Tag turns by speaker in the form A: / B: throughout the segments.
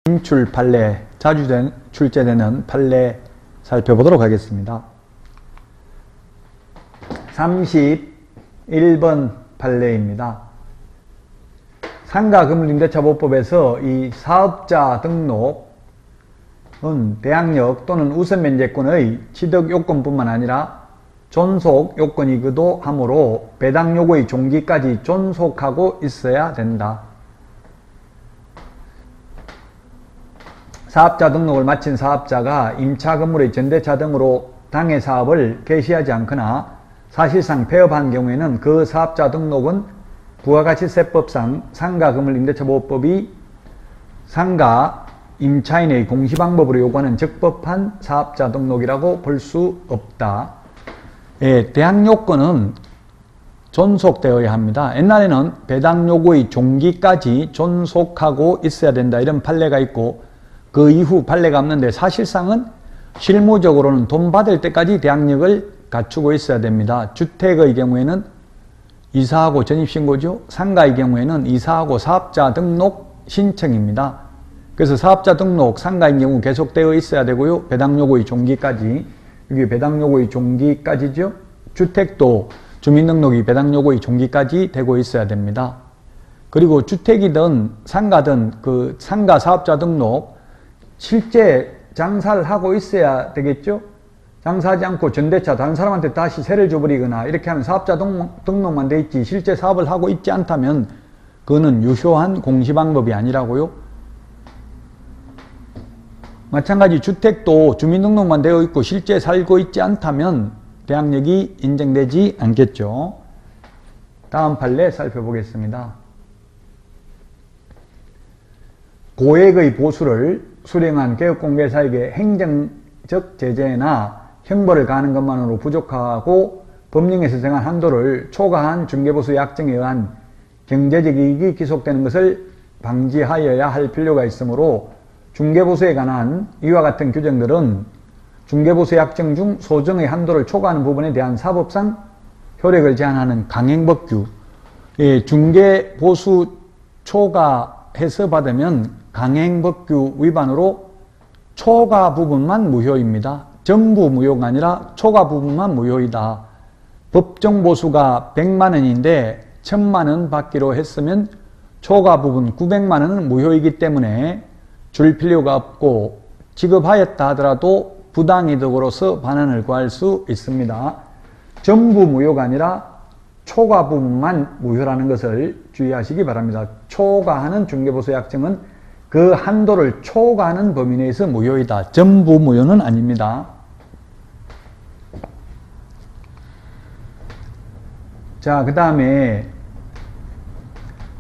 A: 인출 판례, 자주 출제되는 판례 살펴보도록 하겠습니다. 31번 판례입니다. 상가금융임대차보호법에서 이 사업자 등록은 대항력 또는 우선면제권의 취득요건뿐만 아니라 존속요건이기도 하므로 배당요구의 종기까지 존속하고 있어야 된다. 사업자 등록을 마친 사업자가 임차 건물의 전대차 등으로 당해 사업을 개시하지 않거나 사실상 폐업한 경우에는 그 사업자 등록은 부가가치세법상 상가금융임대차보호법이 상가 임차인의 공시방법으로 요구하는 적법한 사업자 등록이라고 볼 수 없다. 대항요건은 존속되어야 합니다. 옛날에는 배당요구의 종기까지 존속하고 있어야 된다 이런 판례가 있고 그 이후 판례가 없는데 사실상은 실무적으로는 돈 받을 때까지 대항력을 갖추고 있어야 됩니다. 주택의 경우에는 이사하고 전입신고죠. 상가의 경우에는 이사하고 사업자 등록 신청입니다. 그래서 사업자 등록 상가인 경우 계속되어 있어야 되고요. 배당요구의 종기까지, 이게 배당요구의 종기까지죠. 주택도 주민등록이 배당요구의 종기까지 되고 있어야 됩니다. 그리고 주택이든 상가든 그 상가 사업자 등록 실제 장사를 하고 있어야 되겠죠. 장사하지 않고 전대차 다른 사람한테 다시 세를 줘버리거나 이렇게 하면 사업자 등록만 돼 있지 실제 사업을 하고 있지 않다면 그거는 유효한 공시방법이 아니라고요. 마찬가지 주택도 주민등록만 되어 있고 실제 살고 있지 않다면 대항력이 인정되지 않겠죠. 다음 판례 살펴보겠습니다. 고액의 보수를 수령한 개업공개사에게 행정적 제재나 형벌을 가하는 것만으로 부족하고 법령에서 정한 한도를 초과한 중개보수 약정에 의한 경제적 이익이 기속되는 것을 방지하여야 할 필요가 있으므로 중개보수에 관한 이와 같은 규정들은 중개보수 약정 중 소정의 한도를 초과하는 부분에 대한 사법상 효력을 제한하는 강행법규, 중개보수 초과해서 받으면 강행법규 위반으로 초과 부분만 무효입니다. 전부 무효가 아니라 초과 부분만 무효이다. 법정보수가 100만원인데 1000만원 받기로 했으면 초과 부분 900만원은 무효이기 때문에 줄 필요가 없고 지급하였다 하더라도 부당이득으로서 반환을 구할 수 있습니다. 전부 무효가 아니라 초과 부분만 무효라는 것을 주의하시기 바랍니다. 초과하는 중개보수 약정은 그 한도를 초과하는 범위 내에서 무효이다. 전부 무효는 아닙니다. 자, 그 다음에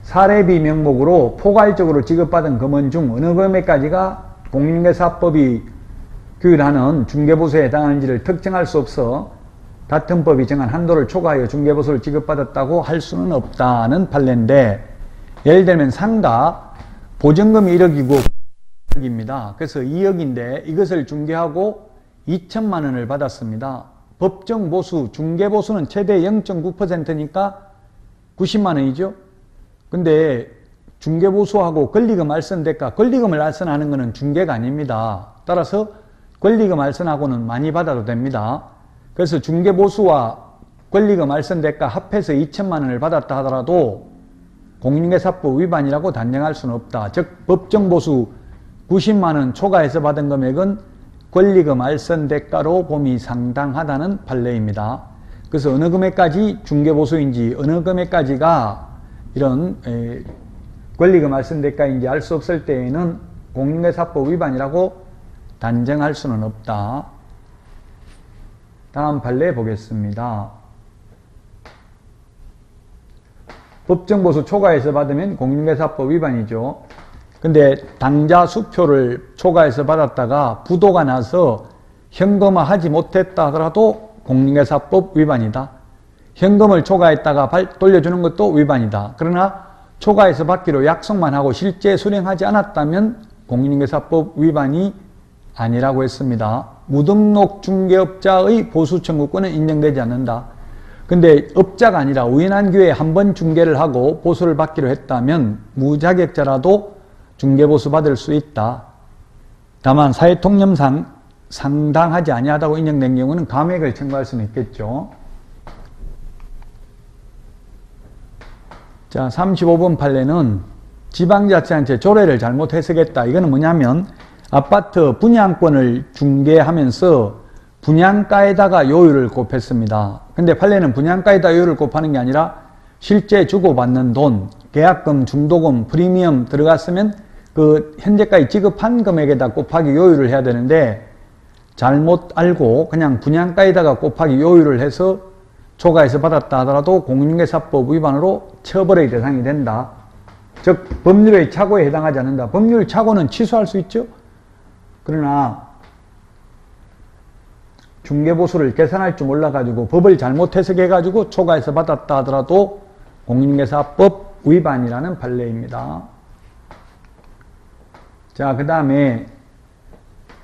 A: 사례비 명목으로 포괄적으로 지급받은 금원 중 어느 금액까지가 공인중개사법이 규율하는 중개보수에 해당하는지를 특정할 수 없어 다툼법이 정한 한도를 초과하여 중개보수를 지급받았다고 할 수는 없다는 판례인데, 예를 들면 상가 보증금이 1억이고 2억입니다. 그래서 2억인데 이것을 중개하고 2천만 원을 받았습니다. 법정보수, 중개보수는 최대 0.9%니까 90만 원이죠. 근데 중개보수하고 권리금 알선대가, 권리금을 알선하는 것은 중개가 아닙니다. 따라서 권리금 알선하고는 많이 받아도 됩니다. 그래서 중개보수와 권리금 알선대가 합해서 2천만 원을 받았다 하더라도 공인중개사법 위반이라고 단정할 수는 없다. 즉 법정보수 90만 원 초과해서 받은 금액은 권리금 알선대가로 봄이 상당하다는 판례입니다. 그래서 어느 금액까지 중개보수인지 어느 금액까지가 이런 권리금 알선대가인지 알 수 없을 때에는 공인중개사법 위반이라고 단정할 수는 없다. 다음 판례 보겠습니다. 법정보수 초과해서 받으면 공인중개사법 위반이죠. 근데 당좌 수표를 초과해서 받았다가 부도가 나서 현금화하지 못했다 하더라도 공인중개사법 위반이다. 현금을 초과했다가 돌려주는 것도 위반이다. 그러나 초과해서 받기로 약속만 하고 실제 수령하지 않았다면 공인중개사법 위반이 아니라고 했습니다. 무등록 중개업자의 보수 청구권은 인정되지 않는다. 근데 업자가 아니라 우연한 기회에 한 번 중개를 하고 보수를 받기로 했다면 무자격자라도 중개보수 받을 수 있다. 다만 사회통념상 상당하지 아니하다고 인정된 경우는 감액을 청구할 수는 있겠죠. 자, 35번 판례는 지방자치단체 조례를 잘못 해석했다. 이거는 뭐냐면 아파트 분양권을 중개하면서 분양가에다가 요율을 곱했습니다. 근데 판례는 분양가에다 요율을 곱하는 게 아니라 실제 주고받는 돈, 계약금, 중도금, 프리미엄 들어갔으면 그 현재까지 지급한 금액에다 곱하기 요율을 해야 되는데 잘못 알고 그냥 분양가에다가 곱하기 요율을 해서 초과해서 받았다 하더라도 공인중개사법 위반으로 처벌의 대상이 된다. 즉 법률의 착오에 해당하지 않는다. 법률 착오는 취소할 수 있죠. 그러나 중개보수를 계산할 줄 몰라가지고 법을 잘못 해석해가지고 초과해서 받았다 하더라도 공인중개사법 위반이라는 판례입니다. 자, 그 다음에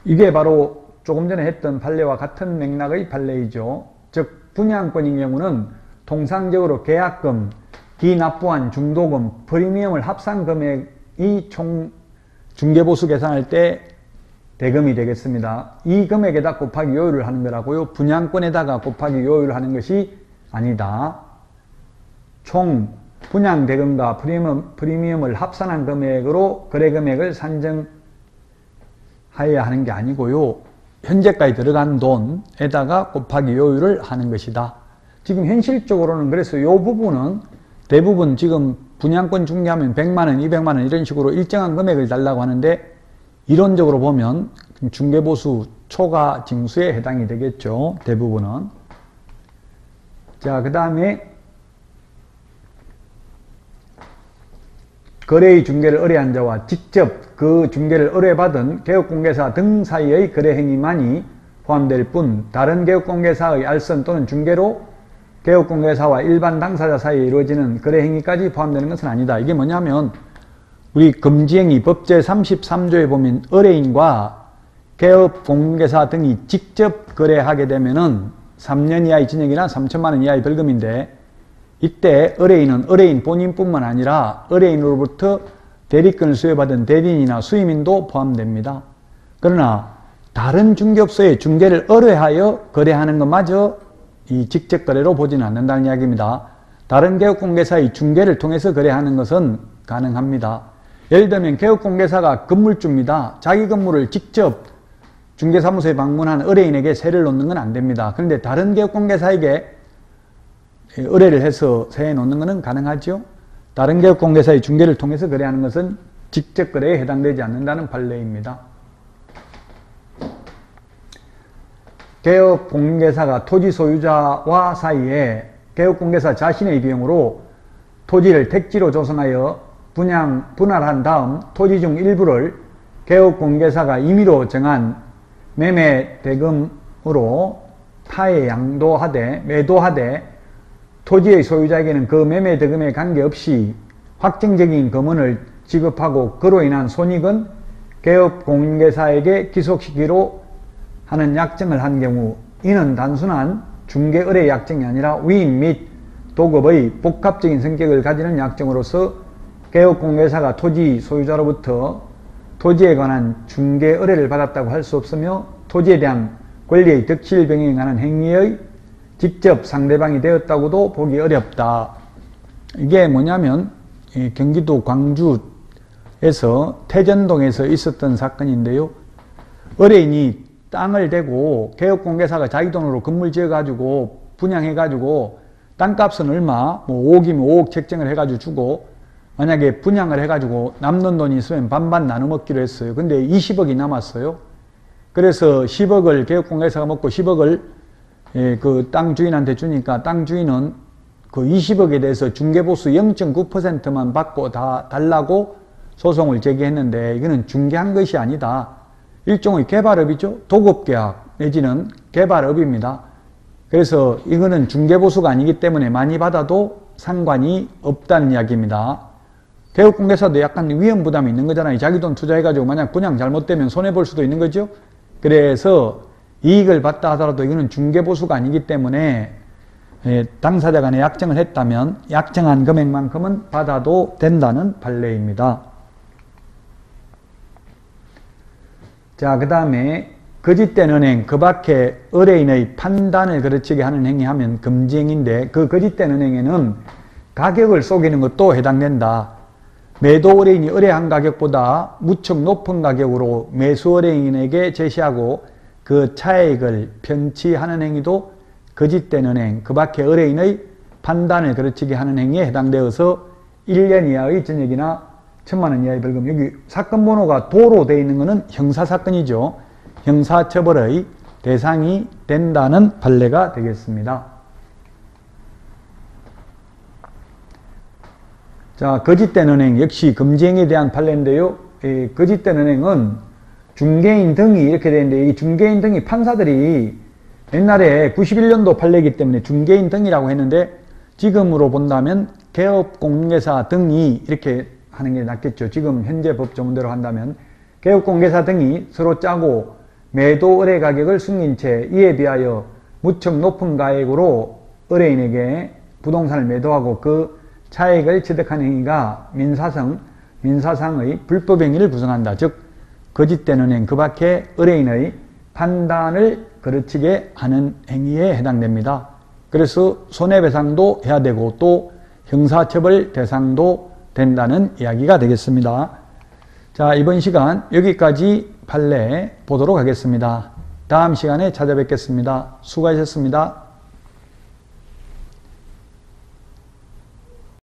A: 이게 바로 조금 전에 했던 판례와 같은 맥락의 판례이죠. 즉 분양권인 경우는 통상적으로 계약금, 기납부한 중도금, 프리미엄을 합산 금액이 총 중개보수 계산할 때 대금이 되겠습니다. 이 금액에다 곱하기 요율을 하는 거라고요. 분양권에다가 곱하기 요율을 하는 것이 아니다. 총 분양대금과 프리미엄을 합산한 금액으로 거래금액을 산정하여야 하는 게 아니고요. 현재까지 들어간 돈에다가 곱하기 요율을 하는 것이다. 지금 현실적으로는 그래서 이 부분은 대부분 지금 분양권 중개하면 100만원, 200만원 이런 식으로 일정한 금액을 달라고 하는데 이론적으로 보면 중개보수 초과 징수에 해당이 되겠죠. 대부분은. 자, 그 다음에 거래의 중개를 의뢰한 자와 직접 그 중개를 의뢰받은 개업공개사 등 사이의 거래행위만이 포함될 뿐 다른 개업공개사의 알선 또는 중개로 개업공개사와 일반 당사자 사이에 이루어지는 거래행위까지 포함되는 것은 아니다. 이게 뭐냐면 우리 금지행위 법 제33조에 보면 의뢰인과 개업공개사 등이 직접 거래하게 되면은 3년 이하의 징역이나 3천만 원 이하의 벌금인데 이때 의뢰인은 의뢰인 본인뿐만 아니라 의뢰인으로부터 대리권을 수여받은 대리인이나 수임인도 포함됩니다. 그러나 다른 중개업소에 중개를 의뢰하여 거래하는 것마저 이 직접 거래로 보지는 않는다는 이야기입니다. 다른 개업공개사의 중개를 통해서 거래하는 것은 가능합니다. 예를 들면 개업공개사가 건물주입니다. 자기 건물을 직접 중개사무소에 방문한 의뢰인에게 세를 놓는 건 안 됩니다. 그런데 다른 개업공개사에게 의뢰를 해서 세에 놓는 것은 가능하죠. 다른 개업공개사의 중개를 통해서 거래하는 것은 직접 거래에 해당되지 않는다는 판례입니다. 개업공개사가 토지 소유자와 사이에 개업공개사 자신의 비용으로 토지를 택지로 조성하여 분할한 다음 토지 중 일부를 개업공개사가 임의로 정한 매매대금으로 타에 양도하되 매도하되 토지의 소유자에게는 그 매매대금에 관계없이 확정적인 금원을 지급하고 그로 인한 손익은 개업공개사에게 기속시키기로 하는 약정을 한 경우 이는 단순한 중개의뢰 약정이 아니라 위임 및 도급의 복합적인 성격을 가지는 약정으로서 개업공개사가 토지 소유자로부터 토지에 관한 중개의뢰를 받았다고 할 수 없으며 토지에 대한 권리의 덕실 병행에 관한 행위의 직접 상대방이 되었다고도 보기 어렵다. 이게 뭐냐면 경기도 광주에서 태전동에서 있었던 사건인데요. 의뢰인이 땅을 대고 개업공개사가 자기 돈으로 건물 지어가지고 분양해가지고 땅값은 얼마, 뭐 5억이면 5억 책정을 해가지고 주고 만약에 분양을 해가지고 남는 돈이 있으면 반반 나눠 먹기로 했어요. 근데 20억이 남았어요. 그래서 10억을 개업공개사가 먹고 10억을 그 땅 주인한테 주니까 땅 주인은 그 20억에 대해서 중개보수 0.9%만 받고 다 달라고 소송을 제기했는데 이거는 중개한 것이 아니다. 일종의 개발업이죠. 도급계약 내지는 개발업입니다. 그래서 이거는 중개보수가 아니기 때문에 많이 받아도 상관이 없다는 이야기입니다. 개업공개사도 약간 위험부담이 있는 거잖아요. 자기 돈 투자해가지고 만약 분양 잘못되면 손해볼 수도 있는 거죠. 그래서 이익을 받다 하더라도 이거는 중개보수가 아니기 때문에 당사자 간에 약정을 했다면 약정한 금액만큼은 받아도 된다는 판례입니다. 자, 그 다음에 거짓된 은행, 그 밖에 의뢰인의 판단을 그르치게 하는 행위하면 금지행위인데, 그 거짓된 은행에는 가격을 속이는 것도 해당된다. 매도 의뢰인이 의뢰한 가격보다 무척 높은 가격으로 매수 의뢰인에게 제시하고 그 차액을 편취하는 행위도 거짓된 은행, 그 밖에 의뢰인의 판단을 그르치게 하는 행위에 해당되어서 1년 이하의 징역이나 1,000만 원 이하의 벌금. 여기 사건 번호가 도로 되어 있는 것은 형사사건이죠. 형사처벌의 대상이 된다는 판례가 되겠습니다. 자, 거짓된 은행 역시 금지행위에 대한 판례인데요. 이 거짓된 은행은 중개인 등이 이렇게 되는데, 이 중개인 등이 판사들이 옛날에 91년도 판례이기 때문에 중개인 등이라고 했는데, 지금으로 본다면 개업공개사 등이 이렇게 하는 게 낫겠죠. 지금 현재 법 조문대로 한다면 개업공개사 등이 서로 짜고 매도 의뢰 가격을 숨긴 채 이에 비하여 무척 높은 가액으로 의뢰인에게 부동산을 매도하고 그 차액을 취득하는 행위가 민사상의 불법 행위를 구성한다. 즉 거짓된 은행, 그 밖에 의뢰인의 판단을 거르치게 하는 행위에 해당됩니다. 그래서 손해배상도 해야 되고 또 형사처벌 대상도 된다는 이야기가 되겠습니다. 자, 이번 시간 여기까지 판례 보도록 하겠습니다. 다음 시간에 찾아뵙겠습니다. 수고하셨습니다.